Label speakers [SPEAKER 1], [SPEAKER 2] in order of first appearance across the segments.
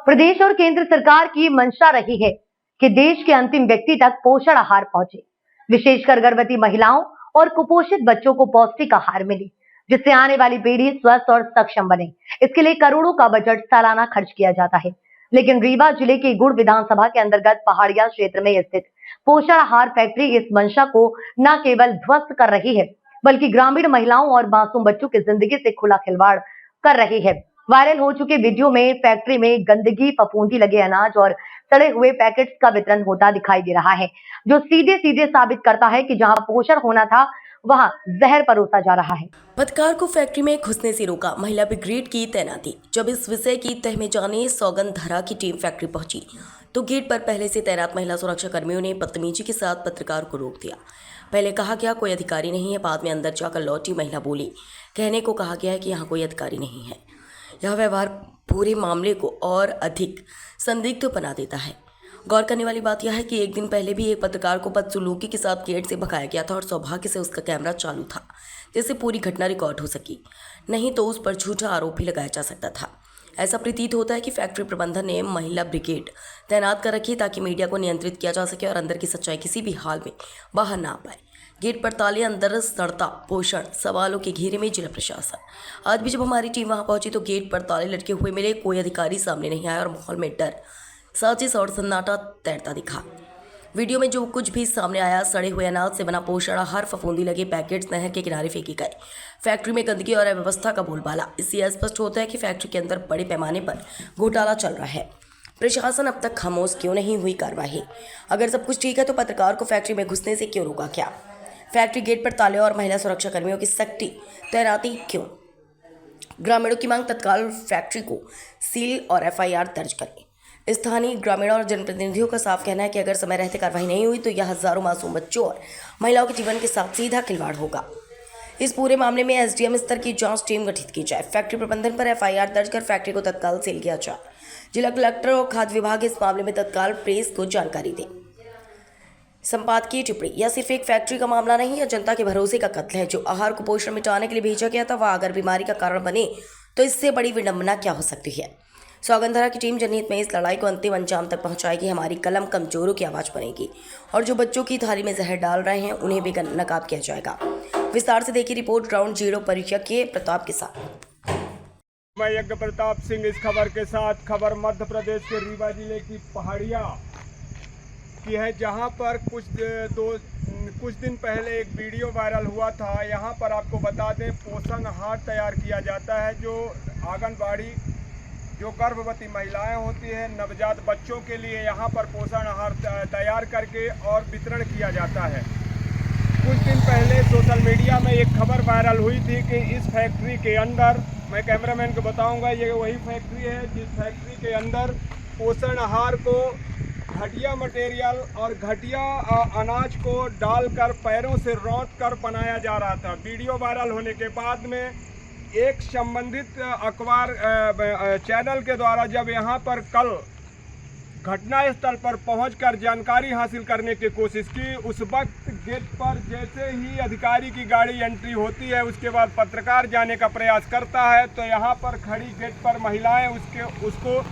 [SPEAKER 1] प्रदेश और केंद्र सरकार की मंशा रही है कि देश के अंतिम व्यक्ति तक पोषण आहार पहुंचे, विशेषकर गर्भवती महिलाओं और कुपोषित बच्चों को पौष्टिक आहार मिले, जिससे आने वाली पीढ़ी स्वस्थ और सक्षम बने। इसके लिए करोड़ों का बजट सालाना खर्च किया जाता है, लेकिन रीवा जिले के गुड़ विधानसभा के अंतर्गत पहाड़िया क्षेत्र में स्थित पोषण आहार फैक्ट्री इस मंशा को न केवल ध्वस्त कर रही है, बल्कि ग्रामीण महिलाओं और मासूम बच्चों की जिंदगी से खुला खिलवाड़ कर रही है। वायरल हो चुके वीडियो में फैक्ट्री में गंदगी, फफूंदी लगे अनाज और सड़े हुए पैकेट्स का वितरण होता दिखाई दे रहा है, जो सीधे सीधे साबित करता है कि जहां पोषण होना था वहां जहर परोसा जा रहा है।
[SPEAKER 2] पत्रकार को फैक्ट्री में घुसने से रोका, महिला ब्रिगेड की तैनाती। जब इस विषय की तह में जाने सौगंधरा की टीम फैक्ट्री पहुंची तो गेट पर पहले से तैनात महिला सुरक्षा कर्मियों ने बदतमीजी के साथ पत्रकार को रोक दिया। पहले कहा गया कोई अधिकारी नहीं है, बाद में अंदर जाकर लौटी महिला बोली, कहने को कहा गया है कि यहाँ कोई अधिकारी नहीं है। यह व्यवहार पूरे मामले को और अधिक संदिग्ध बना देता है। गौर करने वाली बात यह है कि एक दिन पहले भी एक पत्रकार को बदसलूकी के साथ गेट से भगाया गया था और सौभाग्य से उसका कैमरा चालू था, जिससे पूरी घटना रिकॉर्ड हो सकी, नहीं तो उस पर झूठा आरोप भी लगाया जा सकता था। ऐसा प्रतीत होता है कि फैक्ट्री प्रबंधन ने महिला ब्रिगेड तैनात कर रखी ताकि मीडिया को नियंत्रित किया जा सके और अंदर की सच्चाई किसी भी हाल में बाहर ना आ पाए। गेट पर ताले, अंदर सड़ता पोषण, सवालों के घेरे में जिला प्रशासन। आज भी जब हमारी टीम वहां पहुंची तो गेट पर ताले लटके हुए मिले, कोई अधिकारी सामने नहीं आया और माहौल में डर, साजिश और सन्नाटा तैरता दिखा। वीडियो में जो कुछ भी सामने आया, सड़े हुए अनाज से बना पोषण आहार, फफूंदी लगे पैकेट्स नहर के किनारे फेंके गए, फैक्ट्री में गंदगी और अव्यवस्था का बोलबाला। इससे स्पष्ट होता है कि फैक्ट्री के अंदर बड़े पैमाने पर घोटाला चल रहा है। प्रशासन अब तक खामोश क्यों नहीं हुई कार्रवाई? अगर सब कुछ ठीक है तो पत्रकार को फैक्ट्री में घुसने से क्यों रोका गया? फैक्ट्री गेट पर ताले और महिला सुरक्षा कर्मियों की सख्ती तैनाती क्यों? ग्रामीणों की मांग, तत्काल फैक्ट्री को सील और एफआईआर दर्ज करें। स्थानीय ग्रामीणों और जनप्रतिनिधियों का साफ कहना है कि अगर समय रहते कार्रवाई नहीं हुई तो यह हजारों मासूम बच्चों और महिलाओं के जीवन के साथ सीधा खिलवाड़ होगा। इस पूरे मामले में एसडीएम स्तर की जांच टीम गठित की जाए, फैक्ट्री प्रबंधन पर एफआईआर दर्ज कर फैक्ट्री को तत्काल सील किया जाए। जिला कलेक्टर और खाद्य विभाग इस मामले में तत्काल प्रेस को जानकारी दें। संपादकीय टिप्पणी, यह सिर्फ एक फैक्ट्री का मामला नहीं है, जनता के भरोसे का कत्ल है। जो आहार कुपोषण मिटाने के लिए भेजा गया था वह अगर बीमारी का कारण बने तो इससे बड़ी विडंबना क्या हो सकती है। सौगंधरा की टीम जनहित में इस लड़ाई को अंतिम अंजाम तक पहुंचाएगी। हमारी कलम कमजोरों की आवाज बनेगी और जो बच्चों की थाली में जहर डाल रहे हैं उन्हें भी नकाब किया जाएगा। विस्तार से देखिए रिपोर्ट ग्राउंड जीरो परिचय के प्रताप के साथ।
[SPEAKER 3] मैं यज्ञ प्रताप सिंह इस खबर के साथ। खबर मध्य प्रदेश के रीवा जिले की पहाड़िया की है, जहां पर कुछ दिन पहले एक वीडियो वायरल हुआ था। यहां पर आपको बता दें, पोषण आहार तैयार किया जाता है, जो आंगनबाड़ी, जो गर्भवती महिलाएं होती हैं, नवजात बच्चों के लिए यहां पर पोषण आहार तैयार करके और वितरण किया जाता है। कुछ दिन पहले सोशल मीडिया में एक खबर वायरल हुई थी कि इस फैक्ट्री के अंदर, मैं कैमरामैन को बताऊंगा, ये वही फैक्ट्री है जिस फैक्ट्री के अंदर पोषण आहार को घटिया मटेरियल और घटिया अनाज को डालकर पैरों से रौंद कर बनाया जा रहा था। वीडियो वायरल होने के बाद में एक संबंधित अखबार चैनल के द्वारा जब यहाँ पर कल घटनास्थल पर पहुंचकर जानकारी हासिल करने की कोशिश की, उस वक्त गेट पर जैसे ही अधिकारी की गाड़ी एंट्री होती है, उसके बाद पत्रकार जाने का प्रयास करता है तो यहाँ पर खड़ी गेट पर महिलाएं उसको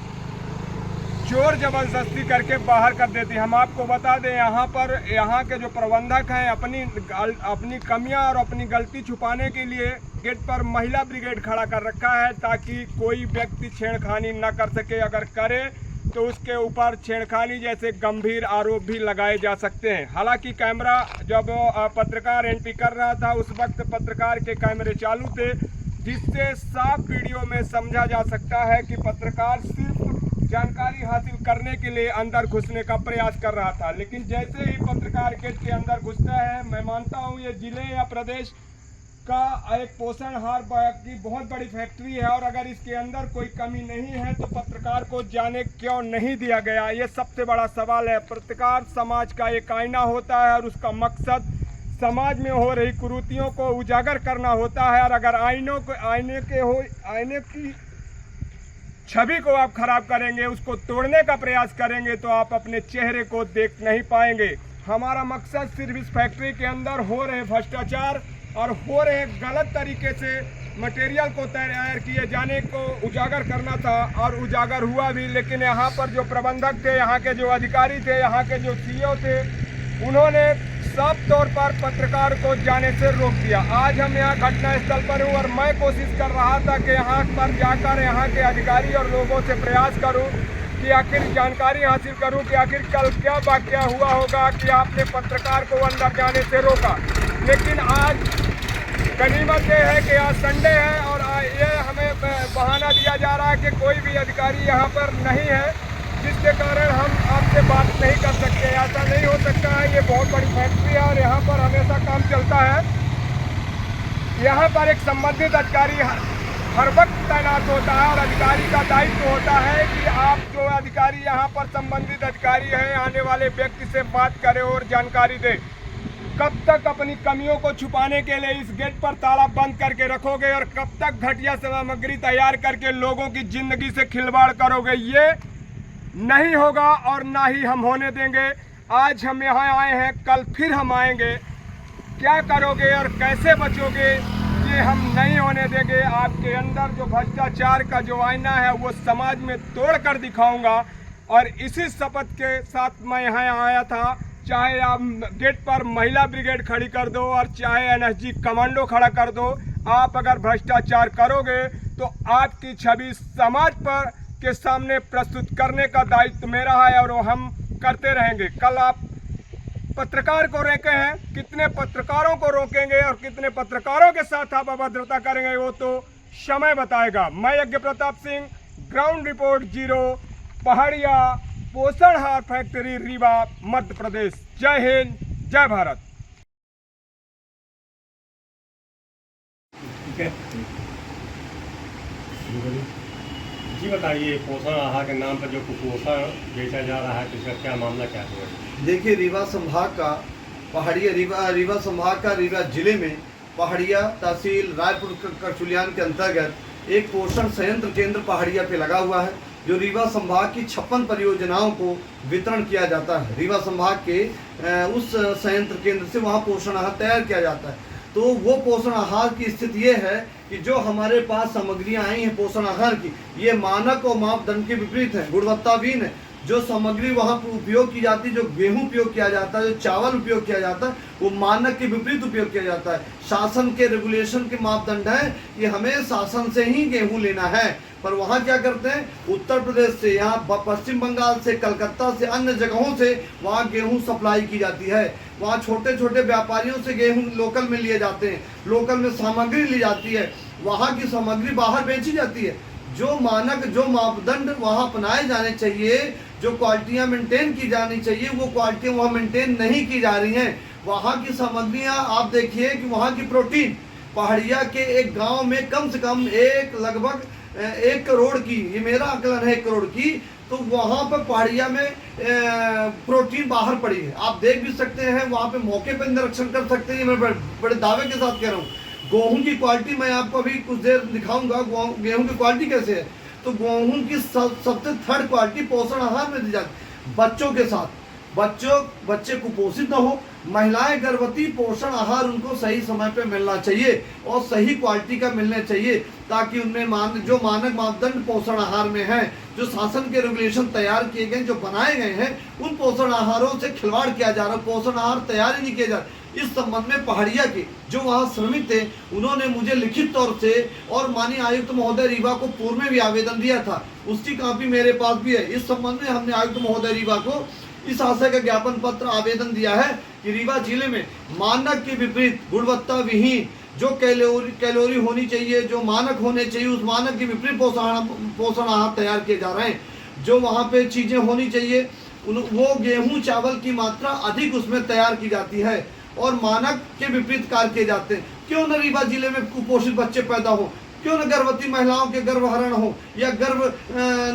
[SPEAKER 3] जोर जबरदस्ती करके बाहर कर देती। हम आपको बता दें, यहाँ के जो प्रबंधक हैं अपनी कमियां और अपनी गलती छुपाने के लिए गेट पर महिला ब्रिगेड खड़ा कर रखा है, ताकि कोई व्यक्ति छेड़खानी न कर सके। अगर करे तो उसके ऊपर छेड़खानी जैसे गंभीर आरोप भी लगाए जा सकते हैं। हालांकि कैमरा, जब पत्रकार एंट्री कर रहा था उस वक्त पत्रकार के कैमरे चालू थे, जिससे साफ वीडियो में समझा जा सकता है कि पत्रकार सिर्फ जानकारी हासिल करने के लिए अंदर घुसने का प्रयास कर रहा था। लेकिन जैसे ही पत्रकार गेट के अंदर घुसता है, मैं मानता हूं ये जिले या प्रदेश का एक पोषण आहार की बहुत बड़ी फैक्ट्री है और अगर इसके अंदर कोई कमी नहीं है तो पत्रकार को जाने क्यों नहीं दिया गया, ये सबसे बड़ा सवाल है। पत्रकार समाज का एक आईना होता है और उसका मकसद समाज में हो रही कुरीतियों को उजागर करना होता है। और अगर आईने की छवि को आप खराब करेंगे, उसको तोड़ने का प्रयास करेंगे तो आप अपने चेहरे को देख नहीं पाएंगे। हमारा मकसद सिर्फ इस फैक्ट्री के अंदर हो रहे भ्रष्टाचार और हो रहे गलत तरीके से मटेरियल को तैयार किए जाने को उजागर करना था और उजागर हुआ भी, लेकिन यहाँ पर जो प्रबंधक थे, यहाँ के जो अधिकारी थे, यहाँ के जो सीईओ थे, उन्होंने साफ तौर पर पत्रकार को जाने से रोक दिया। आज हम यहाँ घटनास्थल पर हूँ और मैं कोशिश कर रहा था कि यहाँ पर जाकर यहाँ के अधिकारी और लोगों से प्रयास करूँ कि आखिर जानकारी हासिल करूं कि आखिर कल क्या वाकया हुआ होगा कि आपने पत्रकार को अंदर जाने से रोका। लेकिन आज गनीमत ये है कि आज संडे है और ये हमें बहाना दिया जा रहा है कि कोई भी अधिकारी यहाँ पर नहीं है, जिसके कारण हम आपसे बात नहीं कर सकते। ऐसा नहीं हो सकता है, ये बहुत बड़ी फैक्ट्री है और यहाँ पर हमेशा काम चलता है। यहाँ पर एक संबंधित अधिकारी हर वक्त तैनात होता है और अधिकारी का दायित्व होता है कि आप जो अधिकारी यहाँ पर संबंधित अधिकारी हैं, आने वाले व्यक्ति से बात करें और जानकारी दें। कब तक अपनी कमियों को छुपाने के लिए इस गेट पर ताला बंद करके रखोगे और कब तक घटिया सामग्री तैयार करके लोगों की जिंदगी से खिलवाड़ करोगे? ये नहीं होगा और ना ही हम होने देंगे। आज हम यहाँ आए हैं, कल फिर हम आएंगे। क्या करोगे और कैसे बचोगे, ये हम नहीं होने देंगे। आपके अंदर जो भ्रष्टाचार का जो आईना है वो समाज में तोड़ कर दिखाऊंगा और इसी शपथ के साथ मैं यहाँ आया था। चाहे आप गेट पर महिला ब्रिगेड खड़ी कर दो और चाहे एनएसजी कमांडो खड़ा कर दो, आप अगर भ्रष्टाचार करोगे तो आपकी छवि समाज पर के सामने प्रस्तुत करने का दायित्व मेरा है और वो हम करते रहेंगे। कल आप पत्रकार को रोके हैं, कितने पत्रकारों को रोकेंगे और कितने पत्रकारों के साथ आप अभद्रता करेंगे वो तो समय बताएगा। मैं यज्ञ प्रताप सिंह, ग्राउंड रिपोर्ट 0, पहाड़िया पोषण आहार फैक्ट्री, रीवा, मध्य प्रदेश। जय हिंद, जय भारत।
[SPEAKER 4] जी बताइए, पोषण आहार के नाम पर जो कुपोषण बेचा जा रहा है तो इसका क्या मामला क्या हुआ?
[SPEAKER 5] देखिए, रीवा संभाग का पहाड़िया रीवा संभाग का रीवा जिले में पहाड़िया तहसील रायपुर करचुलियान के अंतर्गत एक पोषण संयंत्र केंद्र पहाड़िया पे लगा हुआ है, जो रीवा संभाग की 56 परियोजनाओं को वितरण किया जाता है। रीवा संभाग के उस संयंत्र केंद्र से वहाँ पोषण आहार तैयार किया जाता है। तो वो पोषण आहार की स्थिति ये है कि जो हमारे पास सामग्रियाँ आई हैं पोषण आहार की, ये मानक और मापदंड के विपरीत है, गुणवत्ताहीन है। जो सामग्री वहाँ पर उपयोग की जाती है, जो गेहूं उपयोग किया जाता है, जो चावल उपयोग किया जाता है, वो मानक के विपरीत उपयोग किया जाता है। शासन के रेगुलेशन के मापदंड है कि हमें शासन से ही गेहूं लेना है, पर वहाँ क्या करते हैं, उत्तर प्रदेश से, यहाँ पश्चिम बंगाल से, कलकत्ता से, अन्य जगहों से वहाँ गेहूं सप्लाई की जाती है। वहाँ छोटे छोटे व्यापारियों से गेहूं लोकल में लिए जाते हैं, लोकल में सामग्री ली जाती है, वहाँ की सामग्री बाहर बेची जाती है। जो मानक, जो मापदंड वहाँ अपनाए जाने चाहिए, जो क्वालिटियाँ मेंटेन की जानी चाहिए, वो क्वालिटियाँ वहाँ मेंटेन नहीं की जा रही हैं। वहाँ की सामग्रियाँ आप देखिए कि वहाँ की प्रोटीन, पहाड़िया के एक गांव में कम से कम लगभग 1 करोड़ की, ये मेरा आकलन है 1 करोड़ की, तो वहाँ पर पहाड़िया में प्रोटीन बाहर पड़ी है। आप देख भी सकते हैं, वहाँ पे मौके पर निरीक्षण कर सकते हैं। मैं बड़े दावे के साथ कह रहा हूँ। गेहूं की क्वालिटी मैं आपको अभी कुछ देर दिखाऊंगा, गेहूं की क्वालिटी कैसे है। तो गेहूं की सबसे 3rd क्वालिटी पोषण आहार में दी जाती है। बच्चों के साथ बच्चे कुपोषित न हो, महिलाएं गर्भवती, पोषण आहार उनको सही समय पे मिलना चाहिए और सही क्वालिटी का मिलना चाहिए, ताकि उनमें जो मानक मापदंड पोषण आहार में है, जो शासन के रेगुलेशन तैयार किए गए, जो बनाए गए हैं, उन पोषण आहारों से खिलवाड़ किया जा रहा है, पोषण आहार तैयार ही नहीं किया जा रहा। इस संबंध में पहाड़िया के जो वहाँ श्रमिक थे, उन्होंने मुझे लिखित तौर से और माननीय आयुक्त महोदय रीवा को पूर्व में भी आवेदन दिया था, उसकी कॉपी मेरे पास भी है। इस संबंध में हमने आयुक्त महोदय रीवा को इस आशय का ज्ञापन पत्र आवेदन दिया है कि रीवा जिले में मानक के विपरीत, गुणवत्ता विहीन, जो कैलोरी होनी चाहिए, जो मानक होने चाहिए, उस मानक के विपरीत पोषण आहार तैयार किए जा रहे हैं। जो वहाँ पे चीज़ें होनी चाहिए, वो गेहूं चावल की मात्रा अधिक उसमें तैयार की जाती है और मानक के विपरीत कार्य किए जाते हैं। क्यों न रीवा जिले में कुपोषित बच्चे पैदा हो, क्यों न गर्भवती महिलाओं के गर्भहरण हो या गर्भ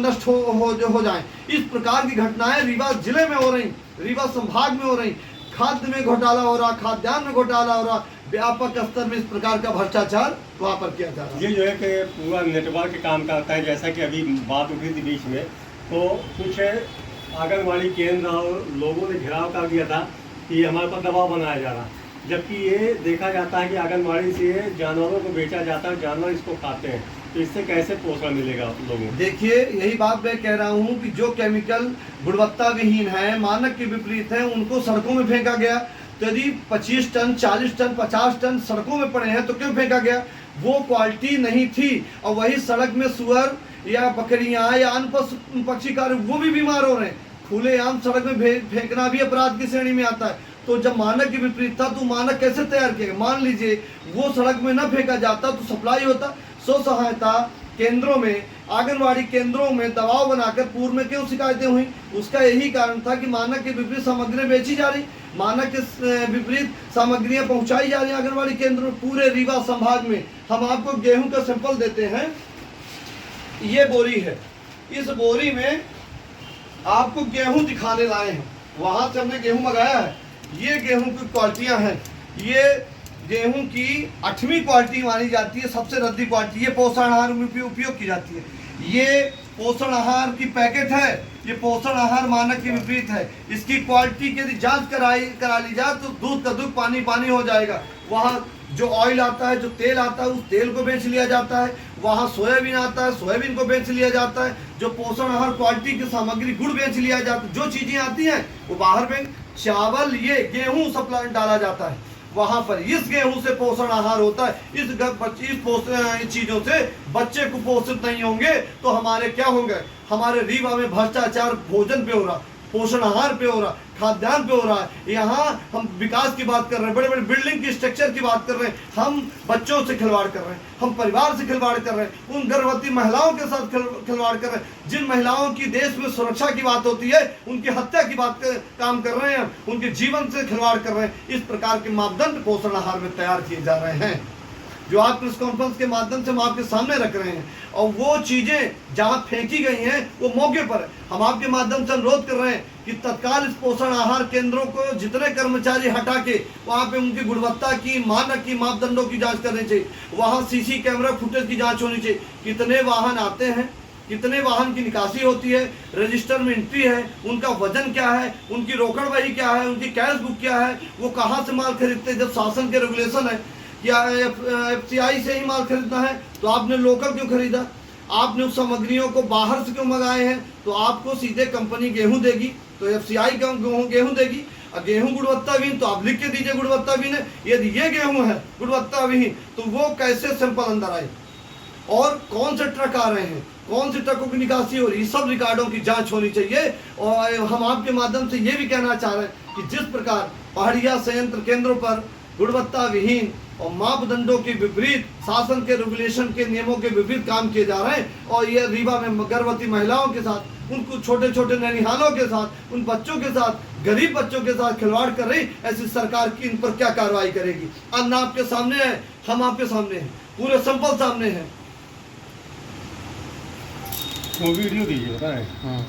[SPEAKER 5] नष्ट हो जाए। इस प्रकार की घटनाएं रीवा जिले में हो रही, रीवा संभाग में हो रही। खाद्य में घोटाला हो रहा, खाद्यान्न में घोटाला हो रहा, व्यापक स्तर में इस प्रकार का भ्रष्टाचार वहाँ पर किया जा रहा है।
[SPEAKER 4] ये जो है कि पूरा नेटवर्क काम करता है, जैसा कि अभी बात उठी थी बीच में, तो कुछ आंगनबाड़ी केंद्र और लोगों ने घेराव कर दिया था कि हमारे पर दबाव बनाया जा रहा है। जबकि ये देखा जाता है कि आंगनबाड़ी से जानवरों को बेचा जाता है, जानवर इसको खाते हैं, तो इससे कैसे पोषण मिलेगा लोगों को?
[SPEAKER 5] देखिए, यही बात मैं कह रहा हूँ कि जो केमिकल गुणवत्ता विहीन है, मानक के विपरीत है, उनको सड़कों में फेंका गया। तो यदि 25 टन, 40 टन, 50 टन सड़कों में पड़े हैं तो क्यों फेंका गया? वो क्वालिटी नहीं थी। और वही सड़क में सुअर या बकरियां या अन्य पशु पक्षी कार्य वो भी बीमार हो रहे हैं। खुलेआम सड़क में फेंकना भी अपराध की श्रेणी में आता है। तो जब मानक के विपरीत था तो मानक कैसे तैयार किया? मान लीजिए वो सड़क में न फेंका जाता तो सप्लाई होता। स्व सहायता केंद्रों में, आंगनवाड़ी केंद्रों में दबाव बनाकर पूर्व में क्यों शिकायतें हुई? उसका यही कारण था कि मानक के विपरीत सामग्रियां बेची जा रही, मानक के विपरीत सामग्रियां पहुंचाई जा रही आंगनवाड़ी केंद्र में। पूरे रीवा संभाग में हम आपको गेहूं का सैंपल देते हैं। ये बोरी है, इस बोरी में आपको गेहूं दिखाने लाए हैं। वहां से हमने गेहूं मंगाया है। ये गेहूं की क्वालिटियां हैं। ये गेहूं की 8वीं क्वालिटी मानी जाती है, सबसे रद्दी क्वालिटी। ये पोषण आहार में उपयोग की जाती है। ये पोषण आहार की पैकेट है। ये पोषण आहार मानक के विपरीत है। इसकी क्वालिटी की यदि जांच करा ली जाए तो दूध का दूध, पानी पानी हो जाएगा। वहाँ जो ऑयल आता है, जो तेल आता है, उस तेल को बेच लिया जाता है। वहाँ सोयाबीन आता है, सोयाबीन को बेच लिया जाता है। जो पोषण आहार क्वालिटी की सामग्री, गुड़ बेच लिया जाता है। जो चीजें आती हैं वो बाहर में, चावल, ये गेहूं सप्लाई डाला जाता है वहां पर। इस गेहूं से पोषण आहार होता है। इस चीजों से बच्चे कुपोषित नहीं होंगे तो हमारे क्या होंगे? हमारे रीवा में भ्रष्टाचार भोजन पे हो रहा, पोषण आहार पे हो रहा, खाद्यान्न पे हो रहा है। यहाँ हम विकास की बात कर रहे हैं, बड़े बड़े बिल्डिंग की स्ट्रक्चर की बात कर रहे हैं, हम बच्चों से खिलवाड़ कर रहे हैं, हम परिवार से खिलवाड़ कर रहे हैं, उन गर्भवती महिलाओं के साथ खिलवाड़ कर रहे हैं। जिन महिलाओं की देश में सुरक्षा की बात होती है उनकी हत्या की बात काम कर रहे हैं, उनके जीवन से खिलवाड़ कर रहे हैं। इस प्रकार के मापदंड पोषण आहार में तैयार किए जा रहे हैं, जो आप प्रेस कॉन्फ्रेंस के माध्यम से हम आपके सामने रख रहे हैं। और वो चीजें जहां फेंकी गई हैं वो मौके पर हम आपके माध्यम से अनुरोध कर रहे हैं कि तत्काल इस पोषण आहार केंद्रों को जितने कर्मचारी हटा के वहां पे उनकी गुणवत्ता की, मानक की, मापदंडों की जांच करनी चाहिए। वहां सीसी कैमरा फुटेज की जांच होनी चाहिए। कितने वाहन आते हैं, कितने वाहन की निकासी होती है, रजिस्टर में एंट्री है, उनका वजन क्या है, उनकी रोकड़ वही क्या है, उनकी कैश बुक क्या है, वो कहाँ से माल खरीदते हैं। जब शासन के रेगुलेशन है या FCI से ही माल खरीदना है तो आपने लोकल क्यों खरीदा? आपने उस सामग्रियों को बाहर से क्यों मंगाए हैं? तो आपको सीधे कंपनी गेहूं देगी तो FCI का गेहूं देगी। और गेहूं गुणवत्ता विहीन तो आप लिख के दीजिए गुणवत्ता विहीन है। यदि ये गेहूं है गुणवत्ता विहीन तो वो कैसे सैंपल अंदर आए और कौन से ट्रक आ रहे हैं, कौन से ट्रकों की निकासी हो रही है, सब रिकॉर्डों की जांच होनी चाहिए। और हम आपके माध्यम से ये भी कहना चाह रहे हैं कि जिस प्रकार पहाड़िया संयंत्र केंद्रों पर गुणवत्ता विहीन और मापदंडों के विपरीत, शासन के रेगुलेशन के नियमों के विपरीत काम किए जा रहे हैं और ये रीवा में गर्भवती महिलाओं के साथ, उनको छोटे छोटे ननिहालों के साथ, उन बच्चों के साथ, गरीब बच्चों के साथ खिलवाड़ कर रही, ऐसी सरकार की इन पर क्या कार्रवाई करेगी? अन्न आपके सामने है, हम आपके सामने हैं, पूरे सैंपल सामने हैं।
[SPEAKER 4] वो वीडियो दीजिए, बताएं। हाँ।